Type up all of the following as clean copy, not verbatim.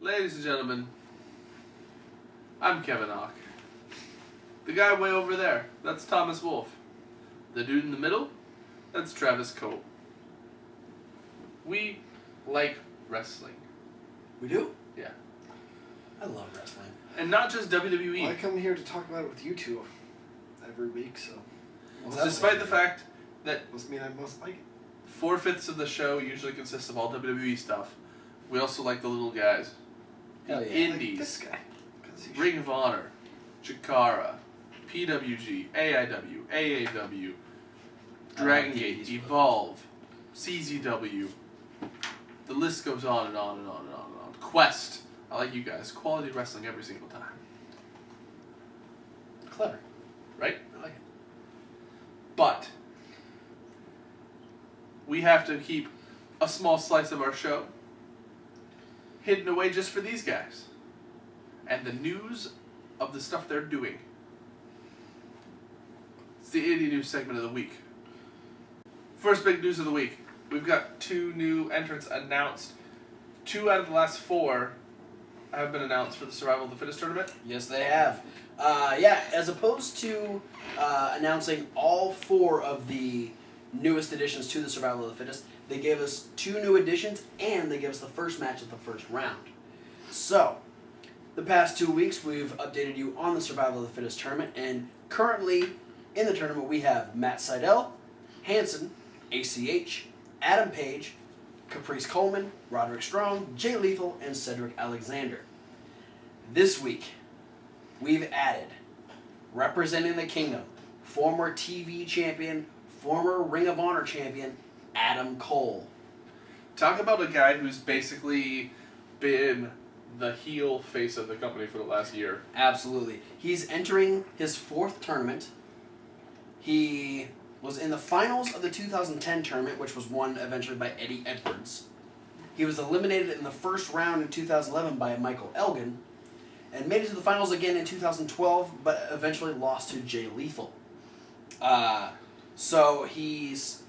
Ladies and gentlemen, I'm Kevin Ock. The guy way over there, that's Thomas Wolfe. The dude in the middle, that's Travis Colt. We like wrestling. We do? Yeah. I love wrestling. And not just WWE. Well, I come here to talk about it with you two every week, so... Despite the fact that must mean I must like it. 4/5 of the show usually consists of all WWE stuff, we also like the little guys. Hell The yeah. Indies, Like this guy. Ring of Honor, Chikara, PWG, AIW, AAW, Dragon Gate, Evolve, CZW. The list goes on and on and on and on and on. Quest. I like you guys. Quality wrestling every single time. Clever. Right? I like it. But we have to keep a small slice of our show hidden away just for these guys. And the news of the stuff they're doing. It's the Indy news segment of the week. First big news of the week. We've got 2 new entrants announced. 2 out of the last 4 have been announced for the Survival of the Fittest Tournament. Yes, they have. As opposed to announcing all 4 of the newest additions to the Survival of the Fittest, they gave us 2 new additions, and they gave us the first match of the first round. So, the past 2 weeks, we've updated you on the Survival of the Fittest tournament, and currently in the tournament we have Matt Seidel, Hanson, ACH, Adam Page, Caprice Coleman, Roderick Strong, Jay Lethal, and Cedric Alexander. This week, we've added, representing the Kingdom, former TV champion, former Ring of Honor champion, Adam Cole. Talk about a guy who's basically been the heel face of the company for the last year. Absolutely. He's entering his 4th tournament. He was in the finals of the 2010 tournament, which was won eventually by Eddie Edwards. He was eliminated in the first round in 2011 by Michael Elgin, and made it to the finals again in 2012, but eventually lost to Jay Lethal. So he's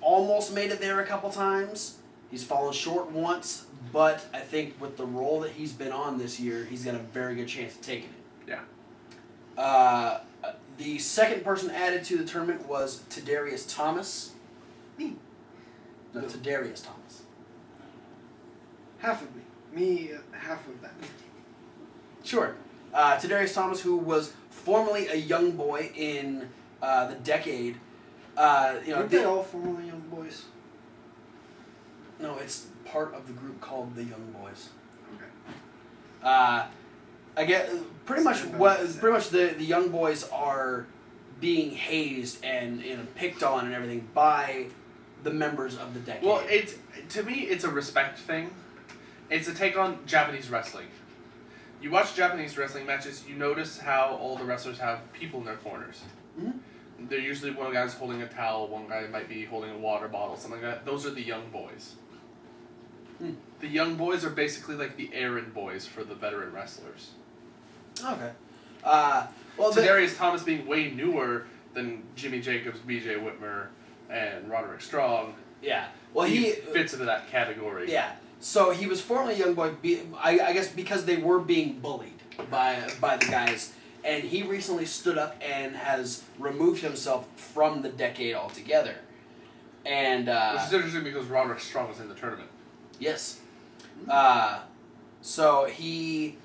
almost made it there a couple times. He's fallen short once, but I think with the role that he's been on this year, he's got a very good chance of taking it. Yeah. The second person added to the tournament was Tadarius Thomas. Me. No, Tadarius Thomas. Half of me. Me, half of them. Sure. Tadarius Thomas, who was formerly a young boy in the Decade. Aren't they all formerly young boys? No, it's part of the group called the Young Boys. Okay. I get pretty much the Young Boys are being hazed and picked on and everything by the members of the Decade. Well, to me, it's a respect thing. It's a take on Japanese wrestling. You watch Japanese wrestling matches, you notice how all the wrestlers have people in their corners. Mm-hmm. They're usually one guy's holding a towel, one guy might be holding a water bottle, something like that. Those are the Young Boys. Hmm. The Young Boys are basically like the errand boys for the veteran wrestlers. Okay. Tadarius Thomas being way newer than Jimmy Jacobs, BJ Whitmer, and Roderick Strong. Yeah. Well, he fits into that category. Yeah. So he was formerly a young boy, I guess because they were being bullied by the guys, and he recently stood up and has removed himself from the Decade altogether. And which is interesting because Roderick Strong was in the tournament. Yes. So he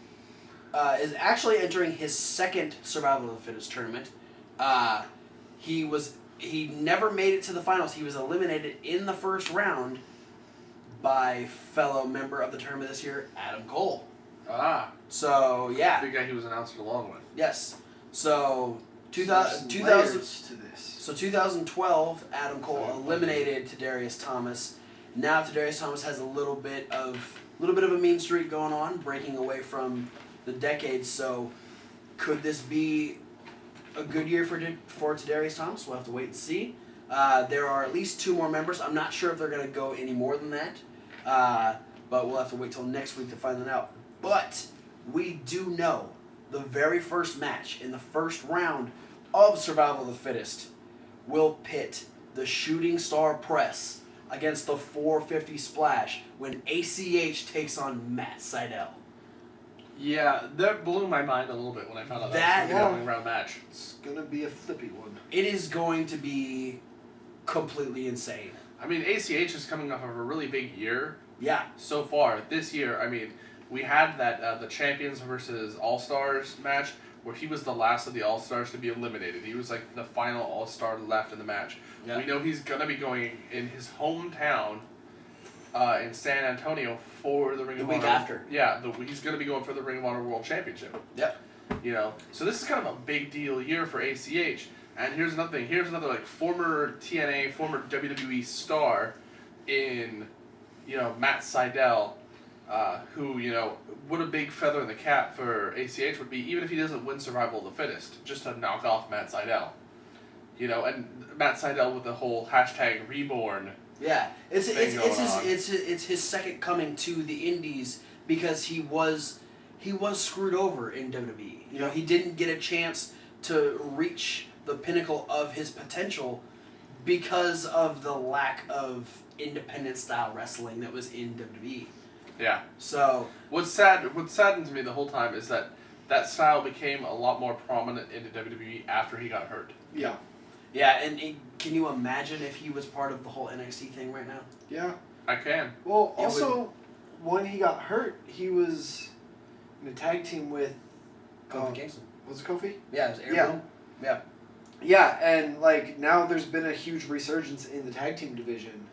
is actually entering his 2nd Survival of the Fittest tournament. He never made it to the finals. He was eliminated in the first round by fellow member of the tournament this year, Adam Cole. So, yeah. The guy he was announced along with. Yes. So, 2012, Adam Cole eliminated Tadarius Thomas. Now Tadarius Thomas has a little bit of a mean streak going on, breaking away from the Decade. So, could this be a good year for Tadarius Thomas? We'll have to wait and see. There are at least 2 more members. I'm not sure if they're going to go any more than that, but we'll have to wait till next week to find that out. But we do know the very first match in the first round of Survival of the Fittest will pit the Shooting Star Press against the 450 splash when ACH takes on Matt Seidel. Yeah, that blew my mind a little bit when I found out that was going to be a opening round match. It's gonna be a flippy one. It is going to be completely insane. I mean, ACH is coming off of a really big year. Yeah. So far this year, I mean, we had that the Champions versus All Stars match where he was the last of the All Stars to be eliminated. He was like the final All Star left in the match. Yeah. We know he's gonna be going in his hometown in San Antonio for the Ring of Honor. The week after. Yeah, he's gonna be going for the Ring of Honor World Championship. Yep. You know, so this is kind of a big deal year for ACH. And here's another thing. Here's another like former TNA, former WWE star in, you know, Matt Seidel, who, you know, what a big feather in the cap for ACH would be, even if he doesn't win Survival of the Fittest, just to knock off Matt Seidel. You know, and Matt Seidel with the whole hashtag reborn. Yeah, it's on. his second coming to the Indies because he was screwed over in WWE. You know, he didn't get a chance to reach the pinnacle of his potential because of the lack of independent style wrestling that was in WWE. Yeah. So What saddens me the whole time is that style became a lot more prominent in the WWE after he got hurt. Yeah. yeah, and can you imagine if he was part of the whole NXT thing right now? Yeah. I can. Well, It also, when he got hurt, he was in a tag team with... Kofi Kingston. Was it Kofi? Yeah, it was Aaron. Yeah. Boone. Yeah. Yeah, and, like, now there's been a huge resurgence in the tag team division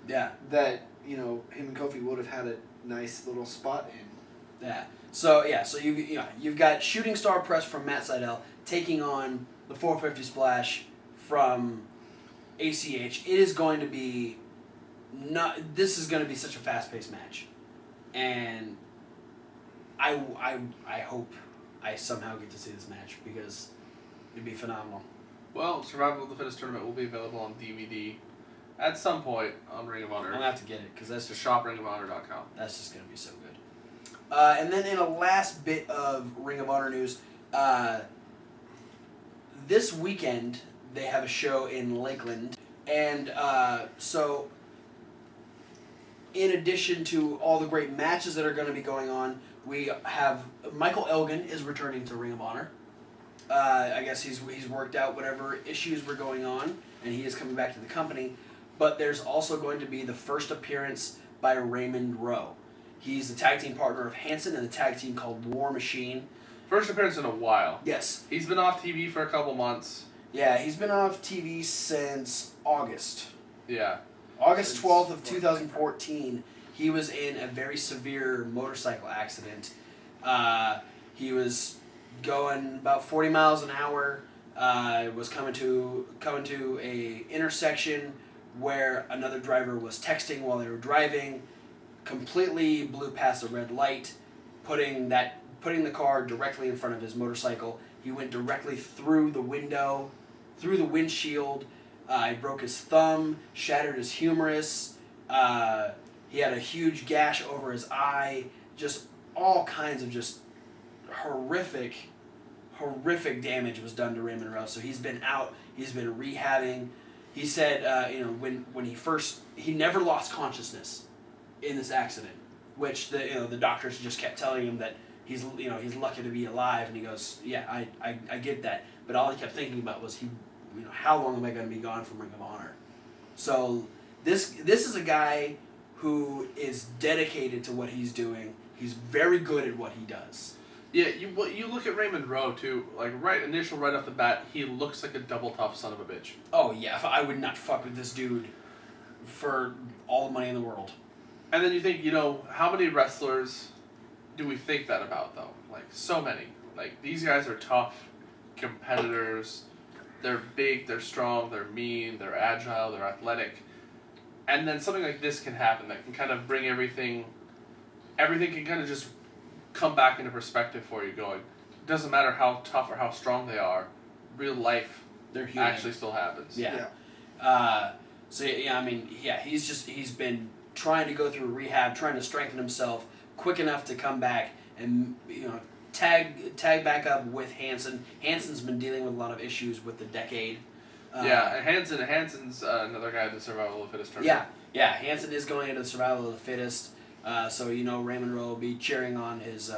Yeah. that, you know, him and Kofi would have had a nice little spot in. Yeah. So you've got Shooting Star Press from Matt Seidel taking on the 450 Splash from ACH. It is going to be this is going to be such a fast-paced match, and I hope I somehow get to see this match because it'd be phenomenal. Well, Survival of the Fittest Tournament will be available on DVD at some point on Ring of I'm Honor. gonna have to get it because that's To just shopringofhonor.com. That's just going to be so good. And then in a last bit of Ring of Honor news, this weekend they have a show in Lakeland. And so in addition to all the great matches that are going to be going on, we have Michael Elgin is returning to Ring of Honor. I guess he's worked out whatever issues were going on, and he is coming back to the company. But there's also going to be the first appearance by Raymond Rowe. He's the tag team partner of Hanson in the tag team called War Machine. First appearance in a while. Yes. He's been off TV for a couple months. Yeah, he's been off TV since August. Yeah. August Since 12th of 2014, he was in a very severe motorcycle accident. He was going about 40 miles an hour. Was coming to a intersection where another driver was texting while they were driving. Completely blew past a red light, putting the car directly in front of his motorcycle. He went directly through the window, through the windshield. He broke his thumb, shattered his humerus. He had a huge gash over his eye. Just all kinds of just horrific damage was done to Raymond Rowe. So he's been out. He's been rehabbing. He said, when he never lost consciousness in this accident, which the doctors just kept telling him that he's lucky to be alive, and he goes, yeah, I get that, but all he kept thinking about was how long am I going to be gone from Ring of Honor? So this is a guy who is dedicated to what he's doing. He's very good at what he does. Yeah, you look at Raymond Rowe too. Like right off the bat, he looks like a double tough son of a bitch. Oh yeah, I would not fuck with this dude for all the money in the world. And then you think, how many wrestlers do we think that about though? Like so many. Like these guys are tough competitors. They're big, they're strong, they're mean, they're agile, they're athletic. And then something like this can happen that can kind of bring everything can kind of just come back into perspective for you going, doesn't matter how tough or how strong they are, real life They're human. actually still happens. Yeah. He's been trying to go through rehab, trying to strengthen himself quick enough to come back and tag back up with Hanson. Hanson's been dealing with a lot of issues with the decade. And Hanson's another guy in the Survival of the Fittest Tournament. Yeah, Yeah, Hansen is going into the survival of the fittest, so Raymond Rowe will be cheering on his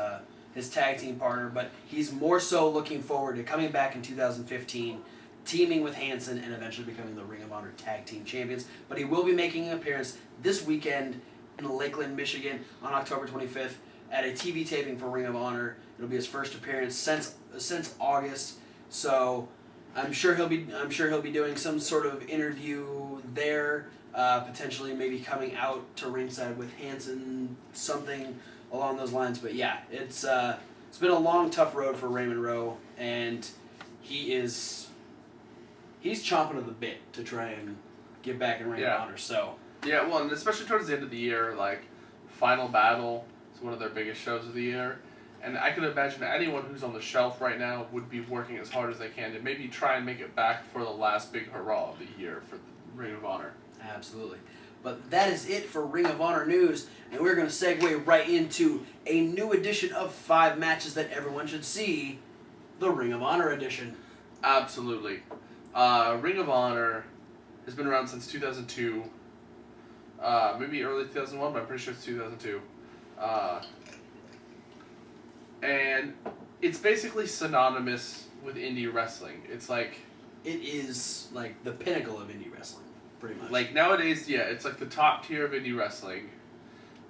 tag team partner, but he's more so looking forward to coming back in 2015, teaming with Hansen, and eventually becoming the Ring of Honor Tag Team Champions. But he will be making an appearance this weekend in Lakeland, Michigan, on October 25th at a TV taping for Ring of Honor. It'll be his first appearance since August, so I'm sure he'll be doing some sort of interview there. Potentially maybe coming out to ringside with Hansen, something along those lines. But yeah, it's been a long, tough road for Raymond Rowe, and he's chomping at the bit to try and get back in Ring of Honor. So yeah, well, and especially towards the end of the year, like Final Battle is one of their biggest shows of the year, and I can imagine anyone who's on the shelf right now would be working as hard as they can to maybe try and make it back for the last big hurrah of the year for the Ring of Honor. Absolutely. But that is it for Ring of Honor news, and we're going to segue right into a new edition of 5 matches that everyone should see, the Ring of Honor edition. Absolutely. Ring of Honor has been around since 2002, maybe early 2001, but I'm pretty sure it's 2002. And it's basically synonymous with indie wrestling. It's like... It is like the pinnacle of indie wrestling. Pretty much. Like nowadays, yeah, it's like the top tier of indie wrestling.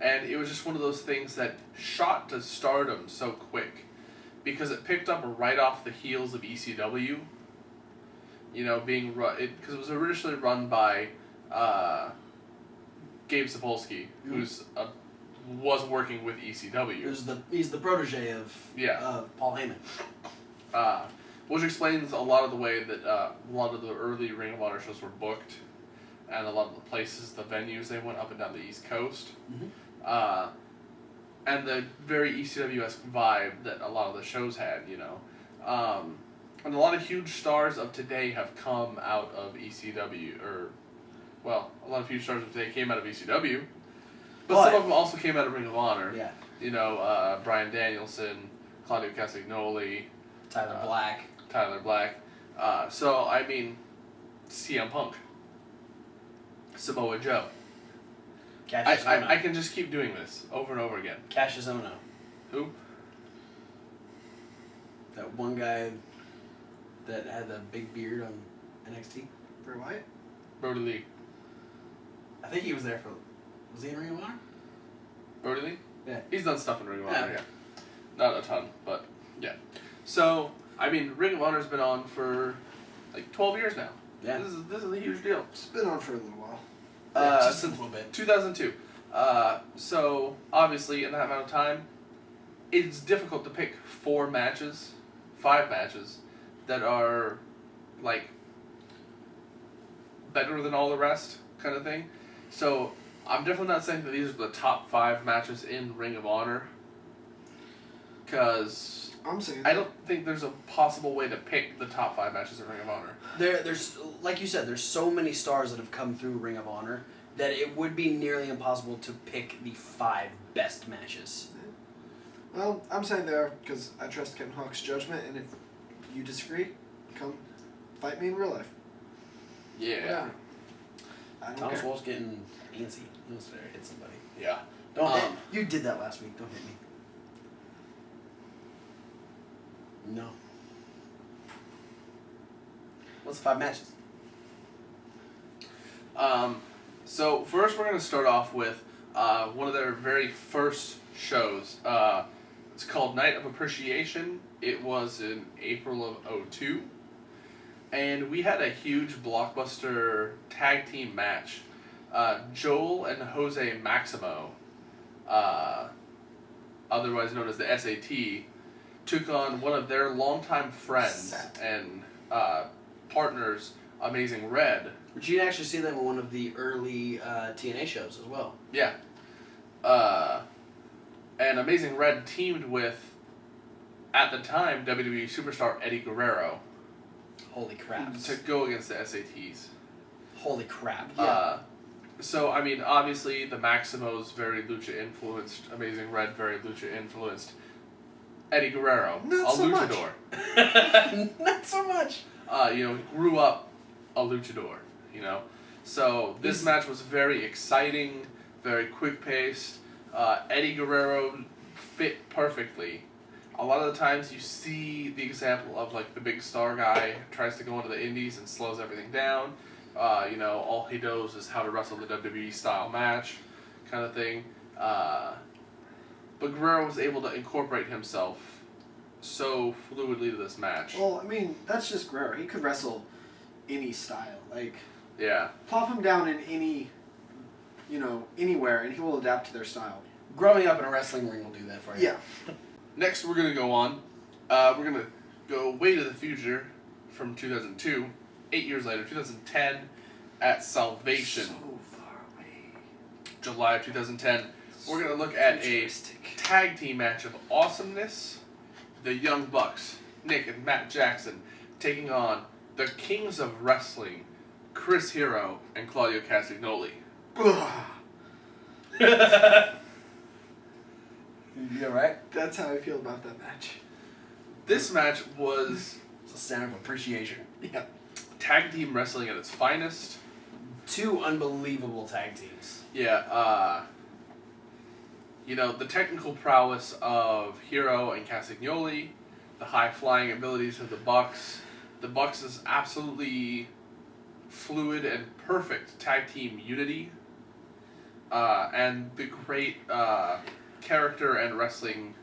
And it was just one of those things that shot to stardom so quick. Because it picked up right off the heels of ECW. Being run... Because it was originally run by Gabe Sapolsky, who's was working with ECW. He's the protege of Paul Heyman. Which explains a lot of the way that a lot of the early Ring of Honor shows were booked. And a lot of the places, the venues, they went up and down the East Coast. Mm-hmm. And the very ECW-esque vibe that a lot of the shows had, And a lot of huge stars of today have come out of ECW, a lot of huge stars of today came out of ECW. But some of them also came out of Ring of Honor. Yeah. Bryan Danielson, Claudio Castagnoli. Tyler Black. So, I mean, CM Punk. Samoa Joe. I can just keep doing this over and over again. Cassius Ohno. Who? That one guy that had the big beard on NXT. Bray Wyatt? Brody Lee. I think he was there for... Was he in Ring of Honor? Brody Lee? Yeah. He's done stuff in Ring of Honor, yeah. Not a ton, but yeah. So, I mean, Ring of Honor's been on for like 12 years now. Yeah. This is a huge deal. It's been on for a little while. Just a little bit. 2002. So, obviously, in that amount of time, it's difficult to pick 5 matches, that are, like, better than all the rest, kind of thing. So, I'm definitely not saying that these are the top 5 matches in Ring of Honor, because I don't think there's a possible way to pick the top 5 matches in Ring of Honor. There's, like you said, there's so many stars that have come through Ring of Honor that it would be nearly impossible to pick the 5 best matches. Well, I'm saying there because I trust Kevin Hawk's judgment, and if you disagree, come fight me in real life. Yeah. I don't Thomas care. Wolf's getting antsy. He wants to hit somebody. Yeah. Don't hit. You did that last week. Don't hit me. No. What's the 5 matches? So first we're going to start off with one of their very first shows. It's called Night of Appreciation. It was in April of 2002. And we had a huge blockbuster tag team match. Joel and Jose Maximo, otherwise known as the SAT, took on one of their longtime friends and partners, Amazing Red. But you can actually see them in one of the early TNA shows as well. Yeah. And Amazing Red teamed with, at the time, WWE superstar Eddie Guerrero. Holy crap. To go against the SATs. Holy crap. Yeah. So, I mean, obviously, the Maximos, very lucha-influenced. Amazing Red, very lucha-influenced. Eddie Guerrero, Not a so much. luchador. Not so much. Grew up a luchador, So this match was very exciting, very quick-paced. Eddie Guerrero fit perfectly. A lot of the times you see the example of like the big star guy tries to go into the indies and slows everything down. All he knows is how to wrestle the WWE style match, kind of thing. But Guerrero was able to incorporate himself so fluidly to this match. Well, I mean, that's just Guerrero. He could wrestle any style. Like, Yeah. plop him down in anywhere, and he will adapt to their style. Growing up in a wrestling ring will do that for you. Yeah. Next, we're going to go on. We're going to go way to the future from 2002, 8 years later, 2010, at Salvation. So far away. July of 2010. We're going to look at a tag team match of awesomeness. The Young Bucks, Nick and Matt Jackson, taking on the Kings of Wrestling, Chris Hero and Claudio Castagnoli. You alright? That's how I feel about that match. This match was It's a sign of appreciation. Yeah. tag team wrestling at its finest. Two unbelievable tag teams. Yeah, the technical prowess of Hero and Castagnoli, the high-flying abilities of the Bucks. The Bucks is absolutely fluid and perfect tag team unity. And the great character and wrestling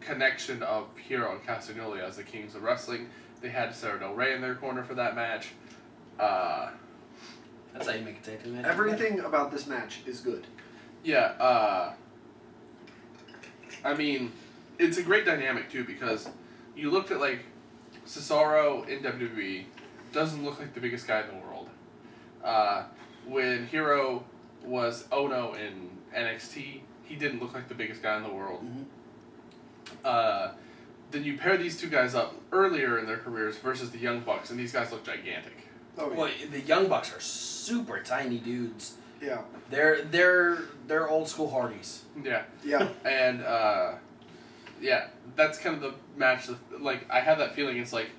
connection of Hero and Castagnoli as the Kings of Wrestling. They had Sarah Del Rey in their corner for that match. That's how you make a tag team match. Everything about this match is good. Yeah, I mean, it's a great dynamic too because you looked at like Cesaro in WWE, doesn't look like the biggest guy in the world. When Hero was Ono in NXT, he didn't look like the biggest guy in the world. Mm-hmm. Then you pair these two guys up earlier in their careers versus the Young Bucks, and these guys look gigantic. Oh, yeah. Well, the Young Bucks are super tiny dudes. Yeah. They're old school Hardys. Yeah. Yeah. And, that's kind of the match. Like, I have that feeling it's like,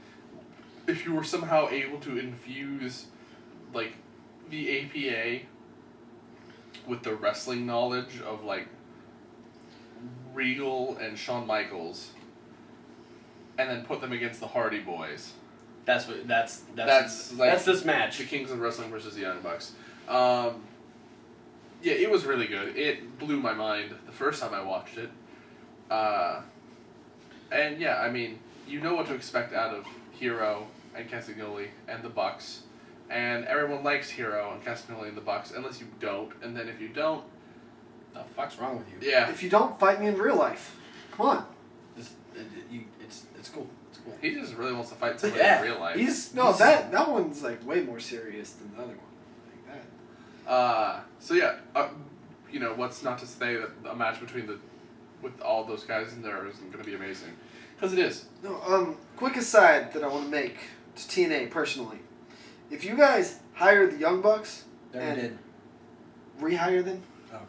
if you were somehow able to infuse, like, the APA with the wrestling knowledge of, like, Regal and Shawn Michaels, and then put them against the Hardy Boys. That's this match. The Kings of Wrestling versus the Young Bucks. It was really good. It blew my mind the first time I watched it. And yeah, I mean, you know what to expect out of Hero and Castagnoli and the Bucks. And everyone likes Hero and Castagnoli and the Bucks, unless you don't. And then if you don't... The fuck's wrong with you? Yeah. If you don't, fight me in real life. Come on. It's cool. It's cool. He just really wants to fight somebody Yeah. in real life. That one's like way more serious than the other one. Like that. What's not to say that a match with all those guys in there isn't going to be amazing. Because it is. No, quick aside that I want to make to TNA personally. If you guys hire the Young Bucks Never did. rehire them Okay.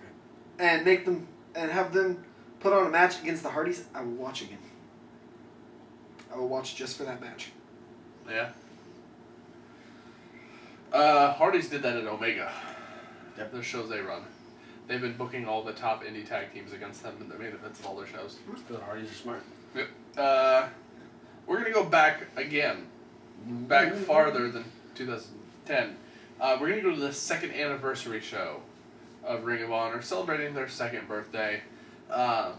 and make them and have them put on a match against the Hardys, I will watch again. I will watch just for that match. Yeah. Hardy's did that at Omega. Yep. Their shows they run. They've been booking all the top indie tag teams against them in the main events of all their shows. I feel the Hardys are smart. Yep. We're going to go back again. Back farther than 2010. We're going to go to the second anniversary show of Ring of Honor, celebrating their second birthday. A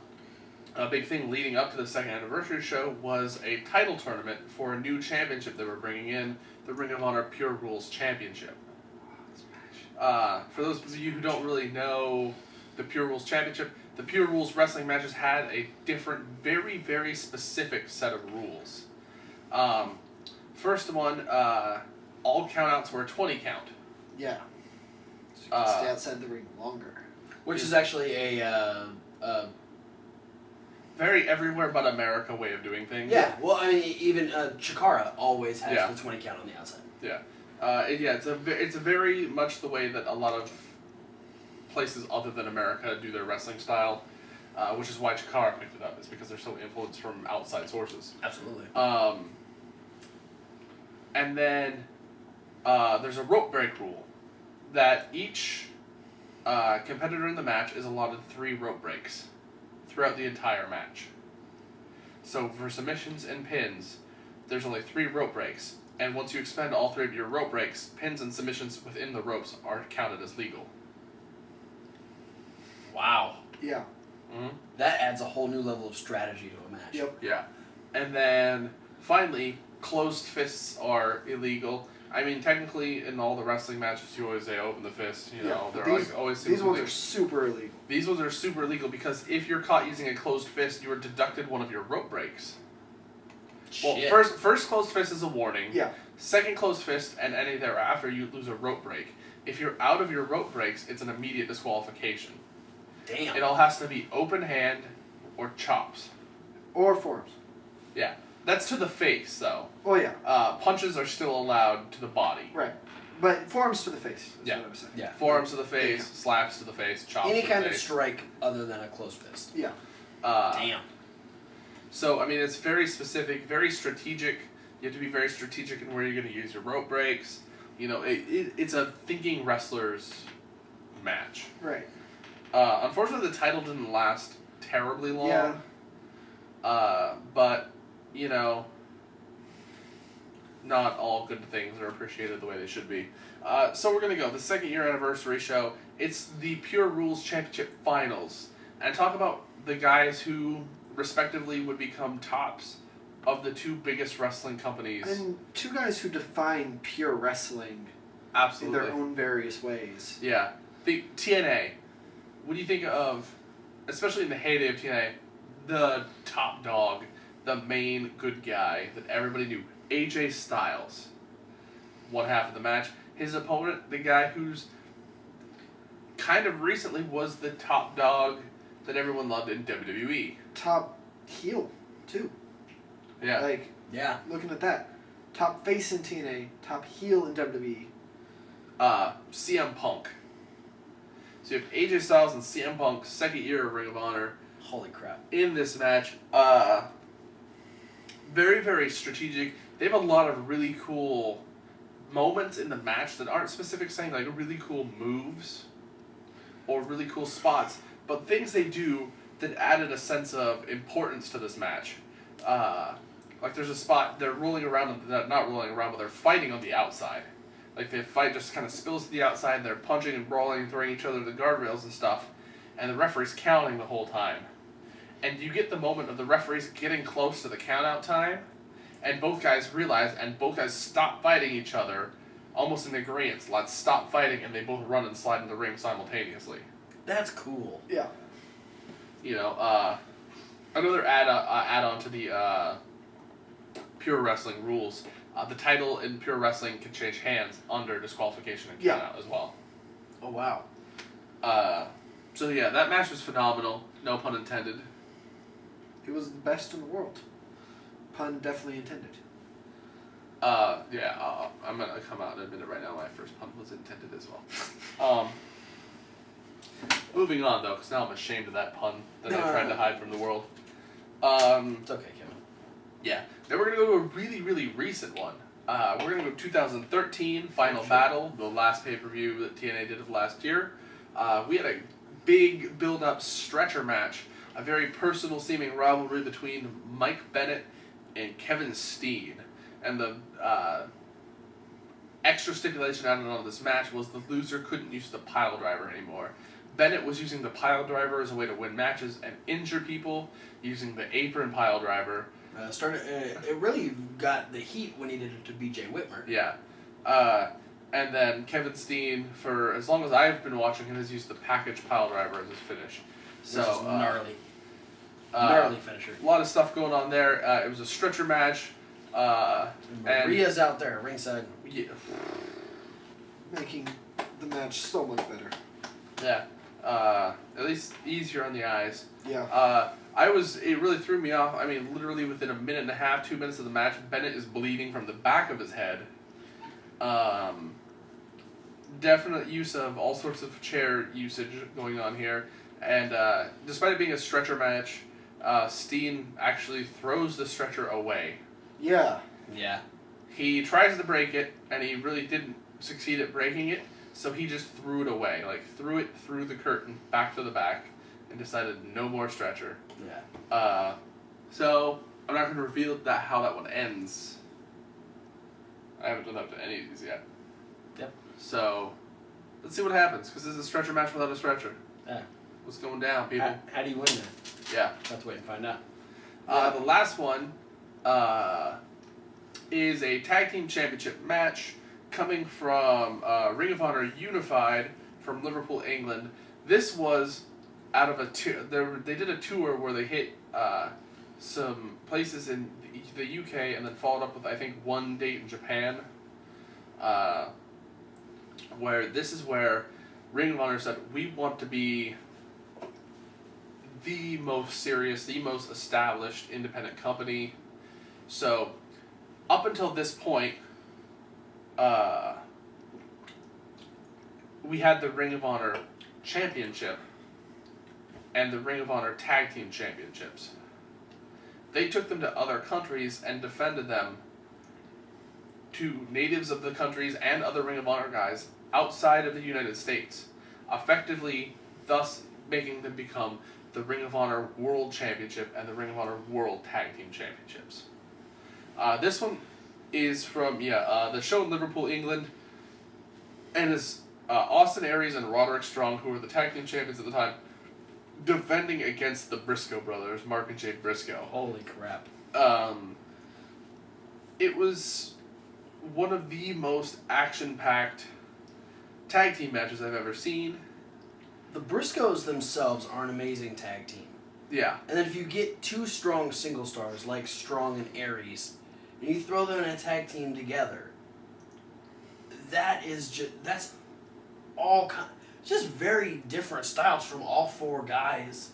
big thing leading up to the second anniversary show was a title tournament for a new championship they were bringing in, the Ring of Honor Pure Rules Championship. For those of you who don't really know the Pure Rules Championship, the Pure Rules wrestling matches had a different, very, very specific set of rules. First one, all countouts were a 20 count. Yeah. So you can stay outside the ring longer. Which is actually a very everywhere but America way of doing things. yeah. Well, I mean, even Chikara always has Yeah. the 20 count on the outside. Yeah. It's a very much the way that a lot of places other than America do their wrestling style, which is why Chikara picked it up. Is because they're so influenced from outside sources. Absolutely. And then there's a rope break rule that each competitor in the match is allotted 3 rope breaks throughout the entire match. So for submissions and pins, there's only 3 rope breaks, and once you expend all 3 of your rope breaks, pins and submissions within the ropes are counted as legal. Wow. Yeah. Mm-hmm. That adds a whole new level of strategy to a match. Yep. Yeah. And then, finally, closed fists are illegal. I mean, technically, in all the wrestling matches, you always say open the fist. You know, they're like always. These ones are super illegal. These ones are super illegal because if you're caught using a closed fist, you are deducted one of your rope breaks. Shit. Well, first closed fist is a warning. Yeah. Second closed fist and any thereafter, you lose a rope break. If you're out of your rope breaks, it's an immediate disqualification. Damn. It all has to be open hand or chops. Or forearms. Yeah. That's to the face, though. Oh, yeah. Punches are still allowed to the body. Right. But forearms to the face is Yeah. what I was saying. Yeah. Forearms to the face, slaps to the face, chops Any to kind the of face. strike other than a closed fist. Yeah. Damn. So, I mean, it's very specific, very strategic. You have to be very strategic in where you're going to use your rope breaks. You know, it's a thinking wrestler's match. Right. Unfortunately, the title didn't last terribly long. Yeah. But, you know, not all good things are appreciated the way they should be. So we're going to go. The 2nd year anniversary show. It's the Pure Rules Championship Finals. And talk about the guys who, respectively, would become tops of the 2 biggest wrestling companies. And 2 guys who define pure wrestling Absolutely. in their own various ways. Yeah. The TNA. What do you think of, especially in the heyday of TNA, the top dog, the main good guy that everybody knew, AJ Styles, one half of the match. His opponent, the guy who's kind of recently was the top dog that everyone loved in WWE. Top heel, too. Yeah. Like, Yeah. looking at that. Top face in TNA, top heel in WWE. CM Punk. So you have AJ Styles and CM Punk, 2nd year of Ring of Honor, Holy crap. in this match. Very, very strategic. They have a lot of really cool moments in the match that aren't specific saying, like really cool moves or really cool spots, but things they do that added a sense of importance to this match. Like there's a spot, they're rolling around, not rolling around, but they're fighting on the outside. Like the fight just kind of spills to the outside, they're punching and brawling and throwing each other to the guardrails and stuff, and the referee's counting the whole time. And you get the moment of the referees getting close to the count-out time, and both guys realize, and both guys stop fighting each other, almost in agreement. Let's stop fighting, and they both run and slide in the ring simultaneously. That's cool. Yeah. You know, another add-on to the Pure Wrestling rules. The title in Pure Wrestling can change hands under disqualification and count-out as well. Oh, wow. So yeah, that match was phenomenal. No pun intended. It was the best in the world. Pun definitely intended. Yeah, I'm gonna come out and admit it right now. My first pun was intended as well. Moving on though, because now I'm ashamed of that pun that I tried to hide from the world. It's okay, Kevin. Yeah. Then we're gonna go to a really, really recent one. We're gonna go 2013 Final Battle, the last pay-per-view that TNA did of last year. We had a big build-up stretcher match, a very personal seeming rivalry between Mike Bennett and Kevin Steen. And the extra stipulation added on this match was the loser couldn't use the pile driver anymore. Bennett was using the pile driver as a way to win matches and injure people using the apron pile driver. It really got the heat when he did it to BJ Whitmer. Yeah. And then Kevin Steen, for as long as I've been watching him, has used the package pile driver as his finish. So Which is gnarly. Gnarly finisher. A lot of stuff going on there. It was a stretcher match. Maria's out there ringside. Yeah. Making the match so much better. Yeah. At least easier on the eyes. Yeah. It really threw me off. I mean, literally within a minute and a half, 2 minutes of the match, Bennett is bleeding from the back of his head. Definite use of all sorts of chair usage going on here. And despite it being a stretcher match, Steen actually throws the stretcher away. Yeah. Yeah. He tries to break it, and he really didn't succeed at breaking it, so he just threw it away. Threw it through the curtain, back to the back, and decided no more stretcher. Yeah. So, I'm not going to reveal how that one ends. I haven't done up to any of these yet. Yep. So, let's see what happens, because this is a stretcher match without a stretcher. Yeah. What's going down, people? How do you win that? Yeah. Have to wait and find out. The last one is a tag team championship match coming from Ring of Honor Unified from Liverpool, England. This was out of a tour. They did a tour where they hit some places in the UK and then followed up with, I think, one date in Japan. Where this is where Ring of Honor said, we want to be the most serious, the most established independent company. So, up until this point, we had the Ring of Honor Championship and the Ring of Honor Tag Team Championships. They took them to other countries and defended them to natives of the countries and other Ring of Honor guys outside of the United States, effectively thus making them become the Ring of Honor World Championship and the Ring of Honor World Tag Team Championships. This one is from, the show in Liverpool, England, and it's Austin Aries and Roderick Strong, who were the tag team champions at the time, defending against the Briscoe brothers, Mark and Jay Briscoe. Holy crap. It was one of the most action-packed tag team matches I've ever seen. The Briscoes themselves are an amazing tag team. Yeah. And then if you get two strong single stars like Strong and Aries, and you throw them in a tag team together, that's all just very different styles from all four guys.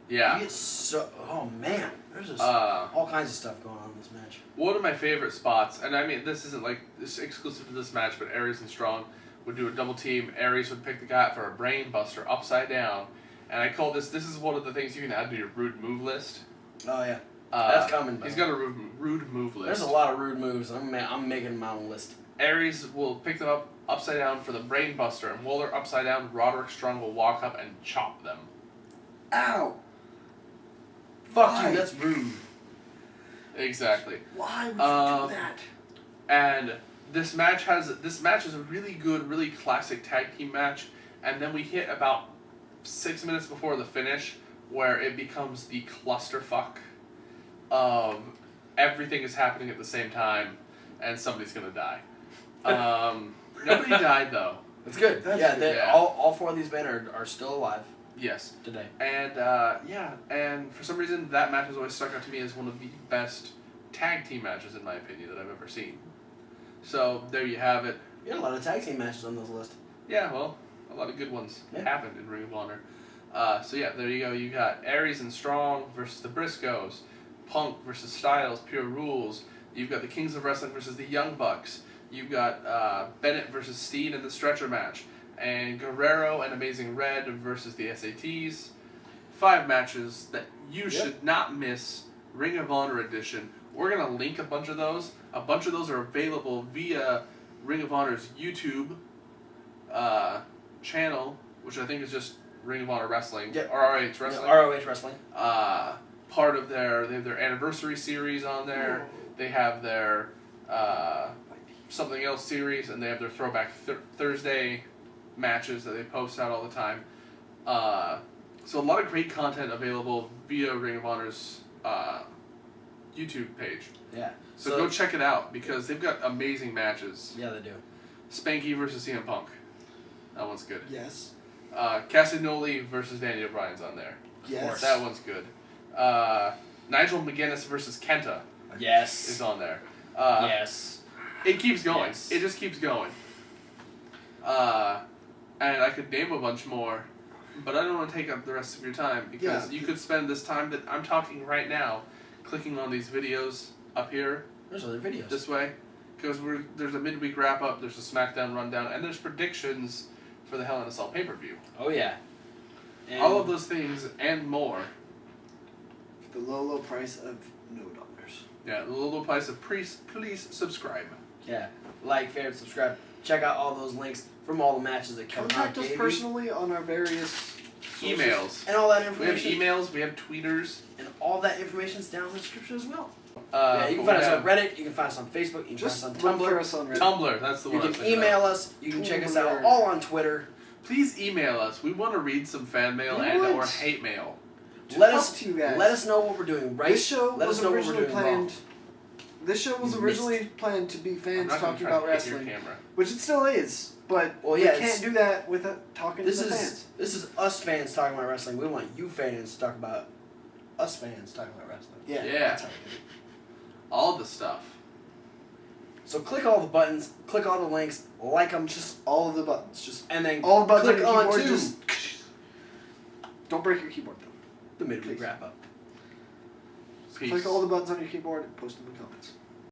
Yeah. You get oh man, there's just all kinds of stuff going on in this match. One of my favorite spots, and I mean this isn't this exclusive to this match, but Aries and Strong would do a double team. Aries would pick the guy up for a brain buster upside down, and I call this is one of the things you can add to your rude move list. Oh yeah, that's coming. He's got a rude move list. There's a lot of rude moves. I'm making my own list. Aries will pick them up upside down for the brain buster, and while they're upside down, Roderick Strong will walk up and chop them. Ow! Fuck Why? you, that's rude. Exactly. Why would you do that? And this match is a really good, really classic tag team match, and then we hit about 6 minutes before the finish where it becomes the clusterfuck of everything is happening at the same time and somebody's gonna die. Nobody died though. That's good. Yeah. All four of these men are still alive. Yes. Today. And and for some reason that match has always stuck out to me as one of the best tag team matches in my opinion that I've ever seen. So there you have it. You had a lot of tag team matches on this list. Yeah, well, a lot of good ones happened in Ring of Honor. So yeah, there you go. You got Aries and Strong versus the Briscoes, Punk versus Styles, Pure Rules. You've got the Kings of Wrestling versus the Young Bucks. You've got Bennett versus Steen in the stretcher match, and Guerrero and Amazing Red versus the SATs. 5 matches that you should not miss. Ring of Honor edition. We're gonna link a bunch of those. A bunch of those are available via Ring of Honor's YouTube channel, which I think is just Ring of Honor Wrestling or ROH Wrestling. Yeah, ROH Wrestling. Part of they have their anniversary series on there. They have their something else series, and they have their throwback Thursday matches that they post out all the time. So a lot of great content available via Ring of Honor's YouTube page. Yeah. So go check it out because they've got amazing matches. Yeah, they do. Spanky versus CM Punk. That one's good. Yes. Castagnoli versus Daniel Bryan's on there. Yes. That one's good. Nigel McGuinness versus Kenta. Yes. Is on there. Yes. It keeps going. Yes. It just keeps going. And I could name a bunch more, but I don't want to take up the rest of your time because you could spend this time that I'm talking right now clicking on these videos up here. There's other videos. This way. Because there's a midweek wrap-up, there's a SmackDown rundown, and there's predictions for the Hell in a Cell pay-per-view. Oh, yeah. And all of those things and more. For the low price of $0. Yeah, the low price of please subscribe. Yeah. Like, favorite, subscribe. Check out all those links from all the matches that Kevin Hawk Contact us gave you. personally on our various sources. Emails. And all that We have information. emails. We have tweeters. And all that information is down in the description as well. Yeah, you can find us on Reddit. You can find us on Facebook. You can Just find us look on for Tumblr. us on Reddit. Tumblr. That's the You one. I can was thinking email about. us. You can check us out Tumblr. all on Twitter. Please email us. We want to read some fan mail We and want or hate mail. Let Talk us to you guys. let us know what we're doing right. This show Let was us know what we're originally doing planned. wrong. This show was You originally planned to be I'm fans not gonna talking try about to hit your wrestling, camera. which it still is. But Well, we yeah, can't it's- do that without talking This to the is fans. this is us fans talking about wrestling. We want you fans to talk about us fans talking about wrestling. Yeah. Yeah. That's how we do it. All the stuff. So click all the buttons, click all the links, like them, Just all of the buttons. Just and then all the buttons click on your on keyboard. to Just don't break your keyboard though. the midweek Please. wrap up. Peace. Click all the buttons on your keyboard and post them in the comments.